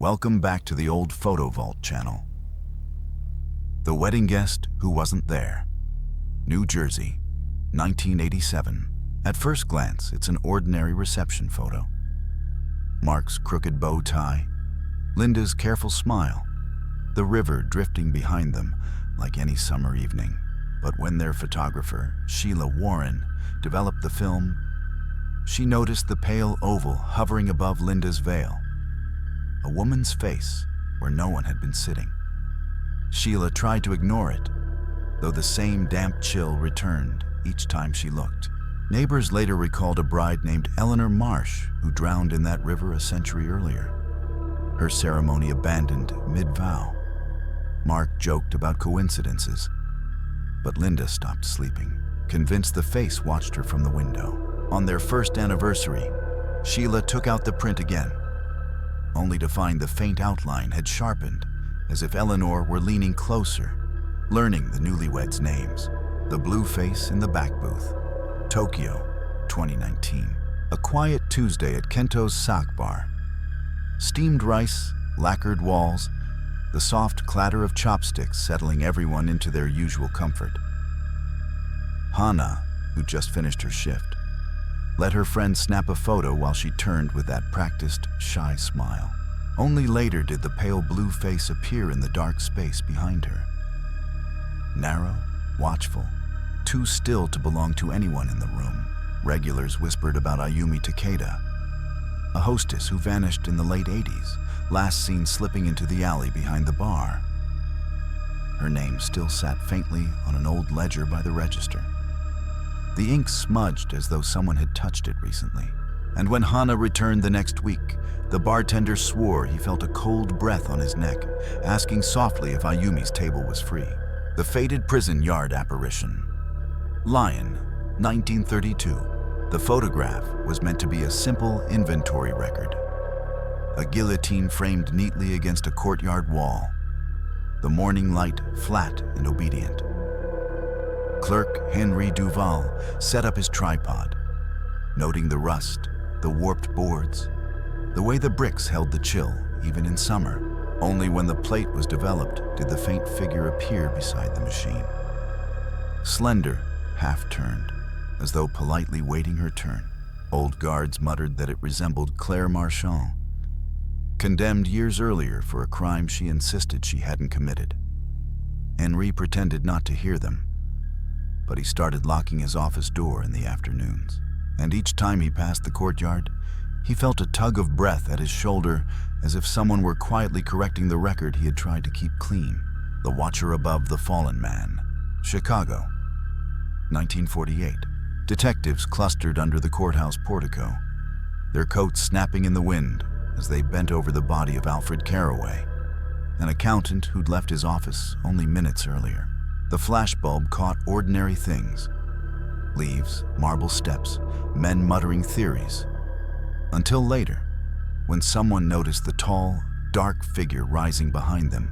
Welcome back to the Old Photo Vault channel. The wedding guest who wasn't there. New Jersey, 1987. At first glance, it's an ordinary reception photo. Mark's crooked bow tie, Linda's careful smile, the river drifting behind them like any summer evening. But when their photographer, Sheila Warren, developed the film, she noticed the pale oval hovering above Linda's veil. A woman's face where no one had been sitting. Sheila tried to ignore it, though the same damp chill returned each time she looked. Neighbors later recalled a bride named Eleanor Marsh who drowned in that river a century earlier. Her ceremony abandoned mid-vow. Mark joked about coincidences, but Linda stopped sleeping, convinced the face watched her from the window. On their first anniversary, Sheila took out the print again, only to find the faint outline had sharpened, as if Eleanor were leaning closer, learning the newlyweds' names. The blue face in the back booth. Tokyo, 2019. A quiet Tuesday at Kento's Sak Bar. Steamed rice, lacquered walls, the soft clatter of chopsticks settling everyone into their usual comfort. Hana, who just finished her shift, let her friend snap a photo while she turned with that practiced, shy smile. Only later did the pale blue face appear in the dark space behind her. Narrow, watchful, too still to belong to anyone in the room. Regulars whispered about Ayumi Takeda, a hostess who vanished in the late 80s, last seen slipping into the alley behind the bar. Her name still sat faintly on an old ledger by the register. The ink smudged as though someone had touched it recently. And when Hana returned the next week, the bartender swore he felt a cold breath on his neck, asking softly if Ayumi's table was free. The faded prison yard apparition. Lion, 1932. The photograph was meant to be a simple inventory record. A guillotine framed neatly against a courtyard wall. The morning light flat and obedient. Clerk Henry Duval set up his tripod, noting the rust, the warped boards, the way the bricks held the chill, even in summer. Only when the plate was developed did the faint figure appear beside the machine. Slender, half-turned, as though politely waiting her turn. Old guards muttered that it resembled Claire Marchand, condemned years earlier for a crime she insisted she hadn't committed. Henry pretended not to hear them, but he started locking his office door in the afternoons. And each time he passed the courtyard, he felt a tug of breath at his shoulder, as if someone were quietly correcting the record he had tried to keep clean. The Watcher Above the Fallen Man. Chicago, 1948. Detectives clustered under the courthouse portico, their coats snapping in the wind as they bent over the body of Alfred Carraway, an accountant who'd left his office only minutes earlier. The flashbulb caught ordinary things. Leaves, marble steps, men muttering theories. Until later, when someone noticed the tall, dark figure rising behind them,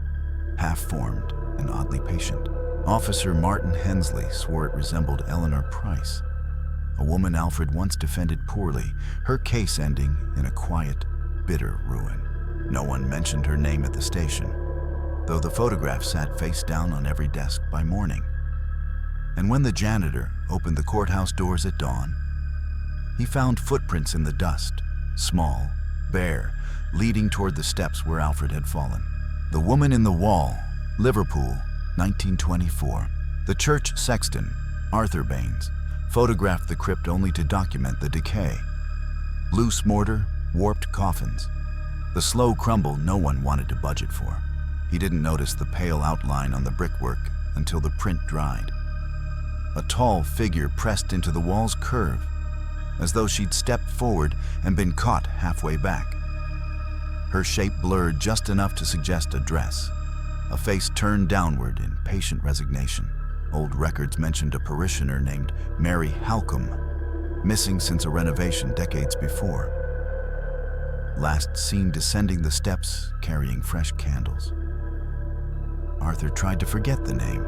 half-formed and oddly patient. Officer Martin Hensley swore it resembled Eleanor Price, a woman Alfred once defended poorly, her case ending in a quiet, bitter ruin. No one mentioned her name at the station, though the photograph sat face down on every desk by morning. And when the janitor opened the courthouse doors at dawn, he found footprints in the dust, small, bare, leading toward the steps where Alfred had fallen. The Woman in the Wall, Liverpool, 1924. The church sexton, Arthur Baines, photographed the crypt only to document the decay. Loose mortar, warped coffins. The slow crumble no one wanted to budget for. He didn't notice the pale outline on the brickwork until the print dried. A tall figure pressed into the wall's curve, as though she'd stepped forward and been caught halfway back. Her shape blurred just enough to suggest a dress, a face turned downward in patient resignation. Old records mentioned a parishioner named Mary Halcombe, missing since a renovation decades before. Last seen descending the steps carrying fresh candles. Arthur tried to forget the name,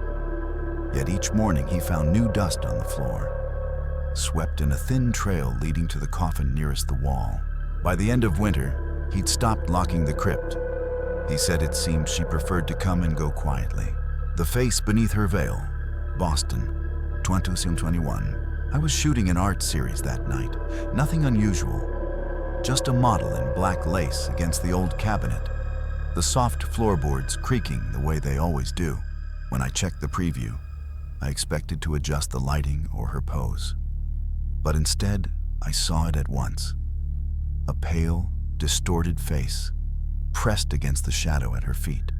yet each morning he found new dust on the floor, swept in a thin trail leading to the coffin nearest the wall. By the end of winter, he'd stopped locking the crypt He said it seemed she preferred to come and go quietly. The face beneath her veil. Boston, 2021. I was shooting an art series that night. Nothing unusual. Just a model in black lace against the old cabinet. The soft floorboards creaking the way they always do. When I checked the preview, I expected to adjust the lighting or her pose. But instead, I saw it at once. A pale, distorted face, pressed against the shadow at her feet,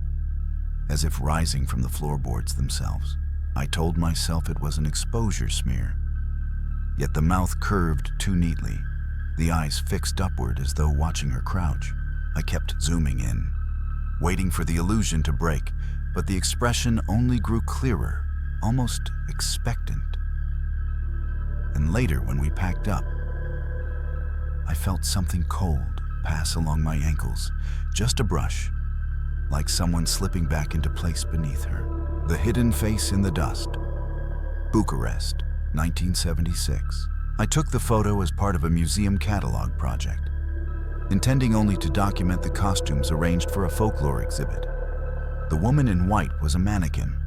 as if rising from the floorboards themselves. I told myself it was an exposure smear. Yet the mouth curved too neatly, the eyes fixed upward as though watching her crouch. I kept zooming in, waiting for the illusion to break, but the expression only grew clearer, almost expectant. And later, when we packed up, I felt something cold pass along my ankles, just a brush, like someone slipping back into place beneath her. The hidden face in the dust. Bucharest, 1976. I took the photo as part of a museum catalog project, intending only to document the costumes arranged for a folklore exhibit. The woman in white was a mannequin,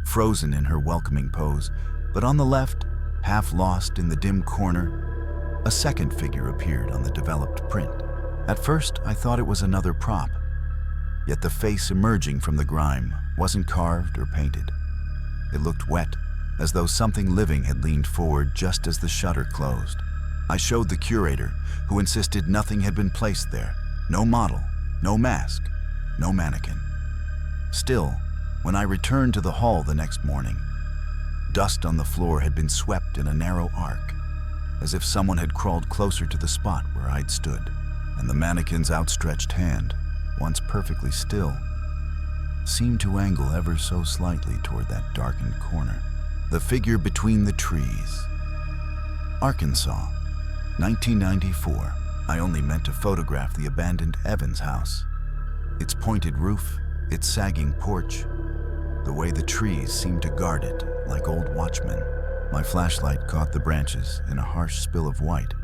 frozen in her welcoming pose, but on the left, half lost in the dim corner, a second figure appeared on the developed print. At first, I thought it was another prop, yet the face emerging from the grime wasn't carved or painted. It looked wet, as though something living had leaned forward just as the shutter closed. I showed the curator, who insisted nothing had been placed there. No model, no mask, no mannequin. Still, when I returned to the hall the next morning, dust on the floor had been swept in a narrow arc, as if someone had crawled closer to the spot where I'd stood, and the mannequin's outstretched hand, once perfectly still, seemed to angle ever so slightly toward that darkened corner. The figure between the trees. Arkansas, 1994. I only meant to photograph the abandoned Evans house. Its pointed roof, its sagging porch, the way the trees seemed to guard it like old watchmen. My flashlight caught the branches in a harsh spill of white,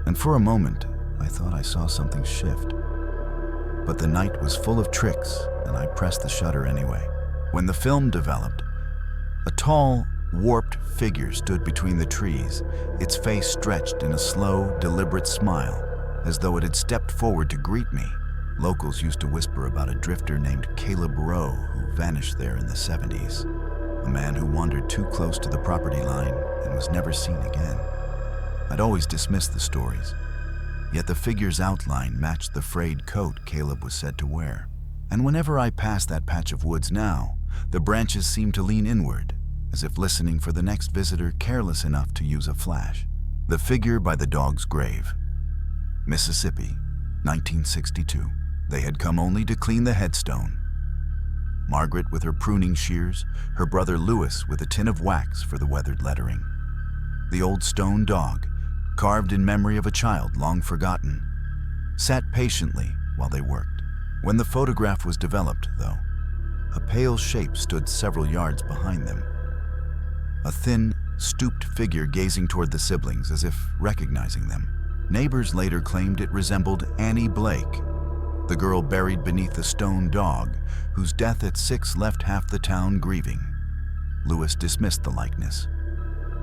and for a moment I thought I saw something shift. But the night was full of tricks, and I pressed the shutter anyway. When the film developed, a tall, warped figure stood between the trees, its face stretched in a slow, deliberate smile, as though it had stepped forward to greet me. Locals used to whisper about a drifter named Caleb Rowe who vanished there in the 70s, a man who wandered too close to the property line and was never seen again. I'd always dismissed the stories, yet the figure's outline matched the frayed coat Caleb was said to wear. And whenever I passed that patch of woods now, the branches seemed to lean inward, as if listening for the next visitor careless enough to use a flash. The figure by the dog's grave. Mississippi, 1962. They had come only to clean the headstone. Margaret with her pruning shears, her brother Louis with a tin of wax for the weathered lettering. The old stone dog, carved in memory of a child long forgotten, sat patiently while they worked. When the photograph was developed, though, a pale shape stood several yards behind them. A thin, stooped figure gazing toward the siblings as if recognizing them. Neighbors later claimed it resembled Annie Blake, the girl buried beneath the stone dog, whose death at 6 left half the town grieving. Louis dismissed the likeness,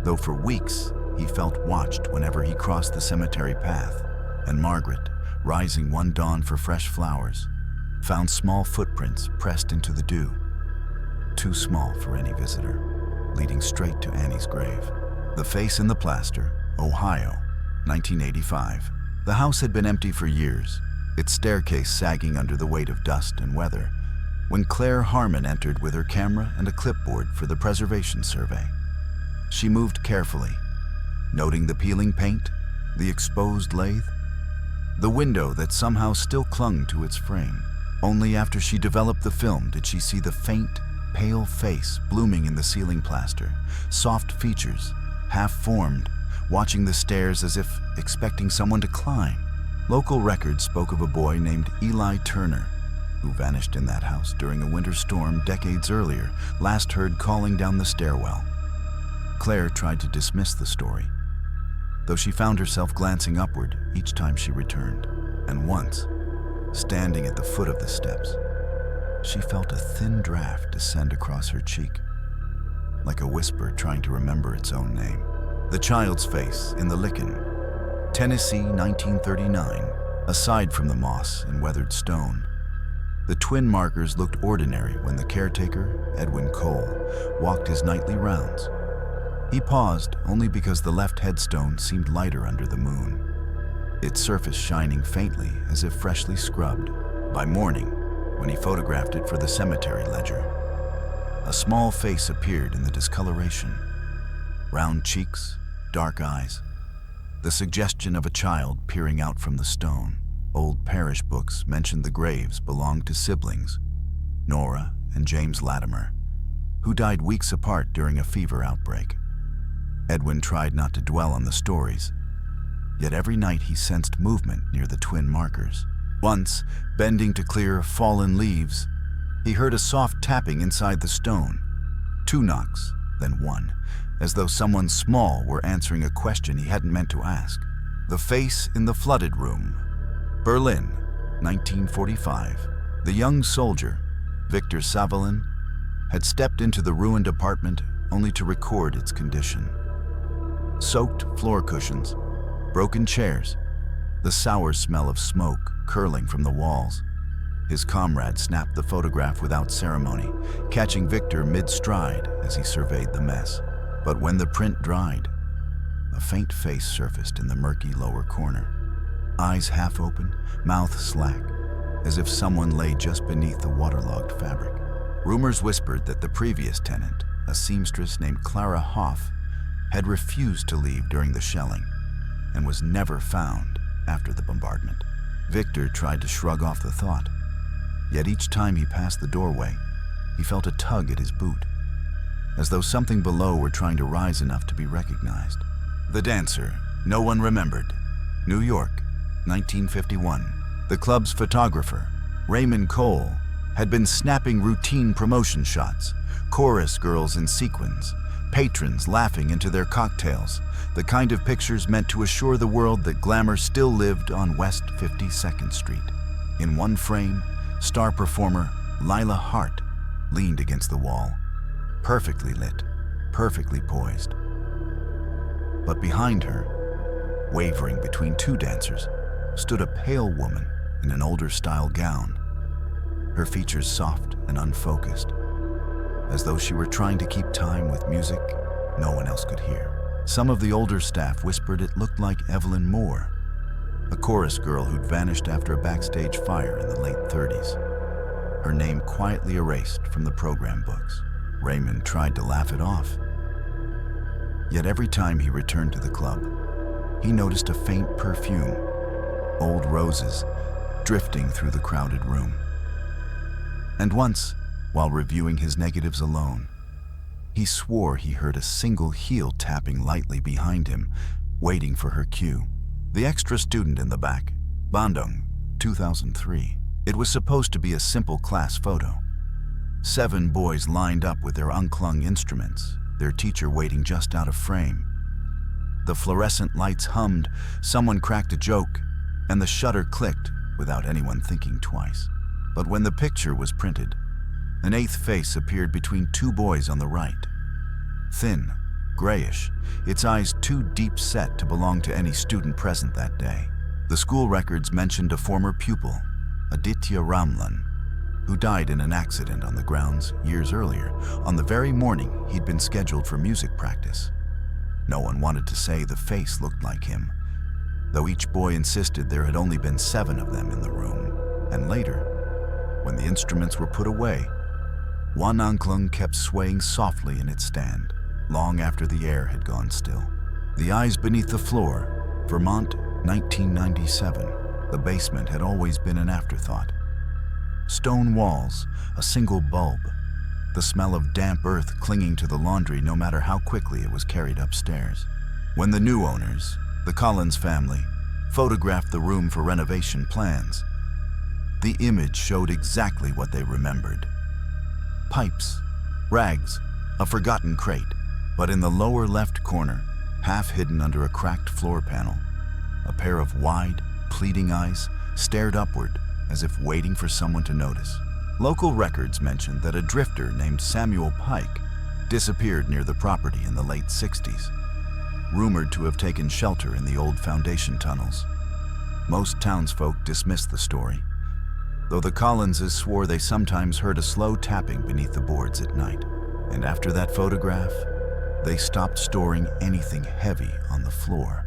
though for weeks he felt watched whenever he crossed the cemetery path, and Margaret, rising one dawn for fresh flowers, found small footprints pressed into the dew, too small for any visitor, leading straight to Annie's grave. The face in the plaster, Ohio, 1985. The house had been empty for years, its staircase sagging under the weight of dust and weather, when Claire Harmon entered with her camera and a clipboard for the preservation survey. She moved carefully, noting the peeling paint, the exposed lathe, the window that somehow still clung to its frame. Only after she developed the film did she see the faint, pale face blooming in the ceiling plaster, soft features, half-formed, watching the stairs as if expecting someone to climb. Local records spoke of a boy named Eli Turner, who vanished in that house during a winter storm decades earlier, last heard calling down the stairwell. Claire tried to dismiss the story, though she found herself glancing upward each time she returned. And once, Standing at the foot of the steps, she felt a thin draft descend across her cheek, like a whisper trying to remember its own name. The child's face in the lichen, Tennessee, 1939. Aside from the moss and weathered stone, the twin markers looked ordinary when the caretaker, Edwin Cole, walked his nightly rounds. He paused only because the left headstone seemed lighter under the moon, its surface shining faintly as if freshly scrubbed. By morning, when he photographed it for the cemetery ledger, a small face appeared in the discoloration. Round cheeks, dark eyes, the suggestion of a child peering out from the stone. Old parish books mentioned the graves belonged to siblings, Nora and James Latimer, who died weeks apart during a fever outbreak. Edwin tried not to dwell on the stories, yet every night he sensed movement near the twin markers. Once, bending to clear fallen leaves, he heard a soft tapping inside the stone. 2 knocks, then 1, as though someone small were answering a question he hadn't meant to ask. The face in the flooded room. Berlin, 1945. The young soldier, Victor Savalin, had stepped into the ruined apartment only to record its condition. Soaked floor cushions, broken chairs, the sour smell of smoke curling from the walls. His comrade snapped the photograph without ceremony, catching Victor mid-stride as he surveyed the mess. But when the print dried, a faint face surfaced in the murky lower corner. Eyes half open, mouth slack, as if someone lay just beneath the waterlogged fabric. Rumors whispered that the previous tenant, a seamstress named Clara Hoff, had refused to leave during the shelling and was never found after the bombardment. Victor tried to shrug off the thought, yet each time he passed the doorway, he felt a tug at his boot, as though something below were trying to rise enough to be recognized. The dancer, no one remembered. New York, 1951. The club's photographer, Raymond Cole, had been snapping routine promotion shots, chorus girls in sequins, patrons laughing into their cocktails, the kind of pictures meant to assure the world that glamour still lived on West 52nd Street. In one frame, star performer Lila Hart leaned against the wall, perfectly lit, perfectly poised. But behind her, wavering between 2 dancers, stood a pale woman in an older-style gown, her features soft and unfocused, as though she were trying to keep time with music no one else could hear. Some of the older staff whispered it looked like Evelyn Moore, a chorus girl who'd vanished after a backstage fire in the late 30s, her name quietly erased from the program books. Raymond tried to laugh it off, yet every time he returned to the club, he noticed a faint perfume, old roses, drifting through the crowded room. And once, while reviewing his negatives alone, he swore he heard a single heel tapping lightly behind him, waiting for her cue. The extra student in the back, Bandung, 2003. It was supposed to be a simple class photo. 7 boys lined up with their unclung instruments, their teacher waiting just out of frame. The fluorescent lights hummed, someone cracked a joke, and the shutter clicked without anyone thinking twice. But when the picture was printed, an 8th face appeared between 2 boys on the right. Thin, grayish, its eyes too deep set to belong to any student present that day. The school records mentioned a former pupil, Aditya Ramlan, who died in an accident on the grounds years earlier, on the very morning he'd been scheduled for music practice. No one wanted to say the face looked like him, though each boy insisted there had only been 7 of them in the room. And later, when the instruments were put away, one angklung kept swaying softly in its stand, long after the air had gone still. The eyes beneath the floor, Vermont, 1997. The basement had always been an afterthought. Stone walls, a single bulb, the smell of damp earth clinging to the laundry no matter how quickly it was carried upstairs. When the new owners, the Collins family, photographed the room for renovation plans, the image showed exactly what they remembered. Pipes, rags, a forgotten crate, but in the lower left corner, half hidden under a cracked floor panel, a pair of wide, pleading eyes stared upward, as if waiting for someone to notice. Local records mentioned that a drifter named Samuel Pike disappeared near the property in the late 60s, rumored to have taken shelter in the old foundation tunnels. Most townsfolk dismissed the story, though the Collinses swore they sometimes heard a slow tapping beneath the boards at night. And after that photograph, they stopped storing anything heavy on the floor,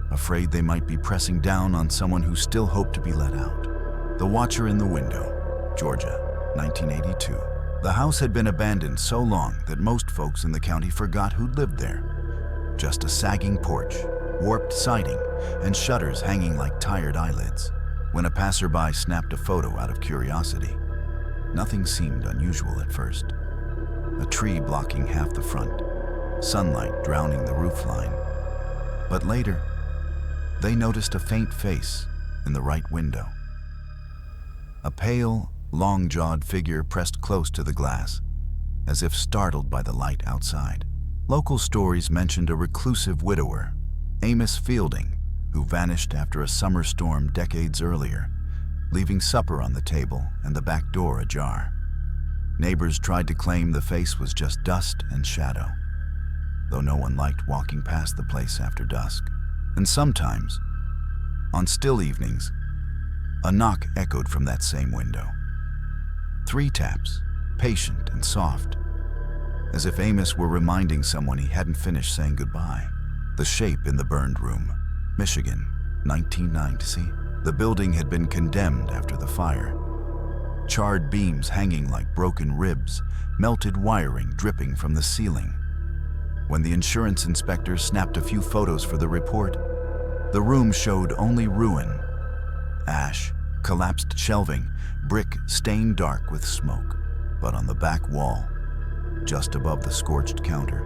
afraid they might be pressing down on someone who still hoped to be let out. The Watcher in the Window, Georgia, 1982. The house had been abandoned so long that most folks in the county forgot who'd lived there. Just a sagging porch, warped siding, and shutters hanging like tired eyelids. When a passerby snapped a photo out of curiosity, nothing seemed unusual at first. A tree blocking half the front, sunlight drowning the roofline. But later, they noticed a faint face in the right window. A pale, long-jawed figure pressed close to the glass, as if startled by the light outside. Local stories mentioned a reclusive widower, Amos Fielding, who vanished after a summer storm decades earlier, leaving supper on the table and the back door ajar. Neighbors tried to claim the face was just dust and shadow, though no one liked walking past the place after dusk. And sometimes, on still evenings, a knock echoed from that same window. 3 taps, patient and soft, as if Amos were reminding someone he hadn't finished saying goodbye. The Shape in the Burned Room, Michigan, 1990. The building had been condemned after the fire. Charred beams hanging like broken ribs, melted wiring dripping from the ceiling. When the insurance inspector snapped a few photos for the report, the room showed only ruin, ash, collapsed shelving, brick stained dark with smoke. But on the back wall, just above the scorched counter,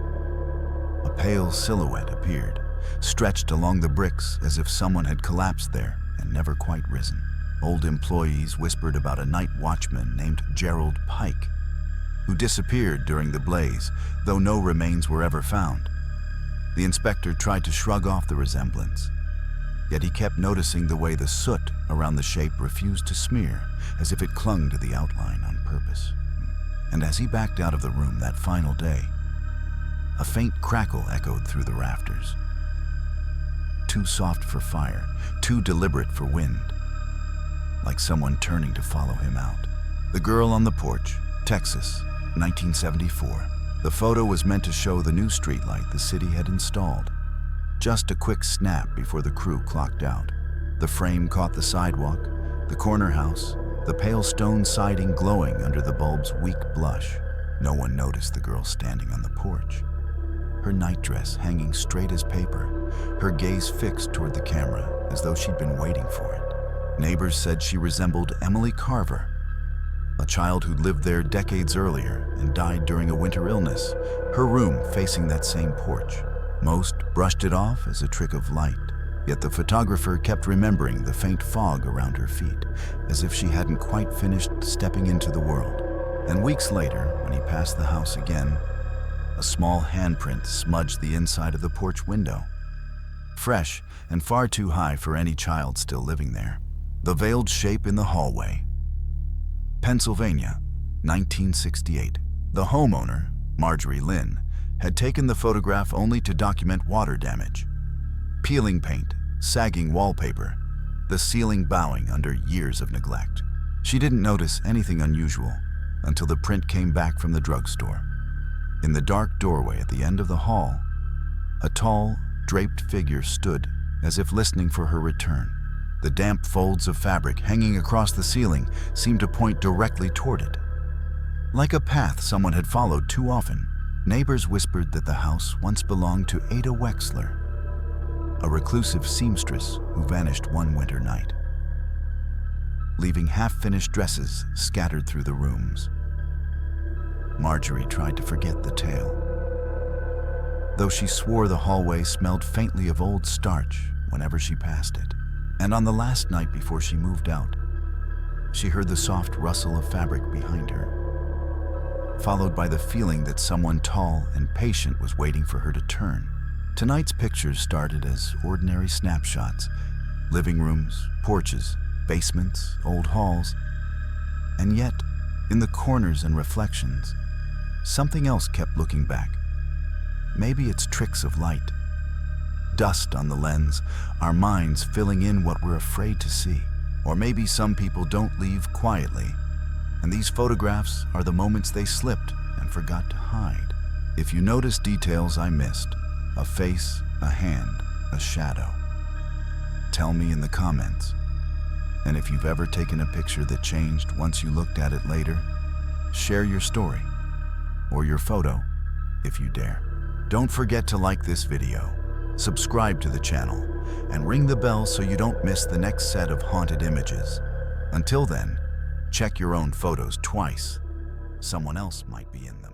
a pale silhouette appeared, stretched along the bricks as if someone had collapsed there and never quite risen. Old employees whispered about a night watchman named Gerald Pike, who disappeared during the blaze, though no remains were ever found. The inspector tried to shrug off the resemblance, yet he kept noticing the way the soot around the shape refused to smear, as if it clung to the outline on purpose. And as he backed out of the room that final day, a faint crackle echoed through the rafters. Too soft for fire, too deliberate for wind, like someone turning to follow him out. The Girl on the Porch, Texas, 1974. The photo was meant to show the new streetlight the city had installed. Just a quick snap before the crew clocked out. The frame caught the sidewalk, the corner house, the pale stone siding glowing under the bulb's weak blush. No one noticed the girl standing on the porch, her nightdress hanging straight as paper, her gaze fixed toward the camera as though she'd been waiting for it. Neighbors said she resembled Emily Carver, a child who'd lived there decades earlier and died during a winter illness, her room facing that same porch. Most brushed it off as a trick of light, yet the photographer kept remembering the faint fog around her feet, as if she hadn't quite finished stepping into the world. And weeks later, when he passed the house again, a small handprint smudged the inside of the porch window, fresh and far too high for any child still living there. The Veiled Shape in the Hallway, Pennsylvania, 1968. The homeowner, Marjorie Lynn, had taken the photograph only to document water damage. Peeling paint, sagging wallpaper, the ceiling bowing under years of neglect. She didn't notice anything unusual until the print came back from the drugstore. In the dark doorway at the end of the hall, a tall, draped figure stood as if listening for her return. The damp folds of fabric hanging across the ceiling seemed to point directly toward it. Like a path someone had followed too often, neighbors whispered that the house once belonged to Ada Wexler, a reclusive seamstress who vanished one winter night, leaving half-finished dresses scattered through the rooms. Marjorie tried to forget the tale, though she swore the hallway smelled faintly of old starch whenever she passed it. And on the last night before she moved out, she heard the soft rustle of fabric behind her, followed by the feeling that someone tall and patient was waiting for her to turn. Tonight's pictures started as ordinary snapshots: living rooms, porches, basements, old halls. And yet, in the corners and reflections, something else kept looking back. Maybe it's tricks of light. Dust on the lens, our minds filling in what we're afraid to see. Or maybe some people don't leave quietly, and these photographs are the moments they slipped and forgot to hide. If you notice details I missed, a face, a hand, a shadow, tell me in the comments. And if you've ever taken a picture that changed once you looked at it later, share your story, or your photo, if you dare. Don't forget to like this video, subscribe to the channel, and ring the bell so you don't miss the next set of haunted images. Until then, check your own photos twice. Someone else might be in them.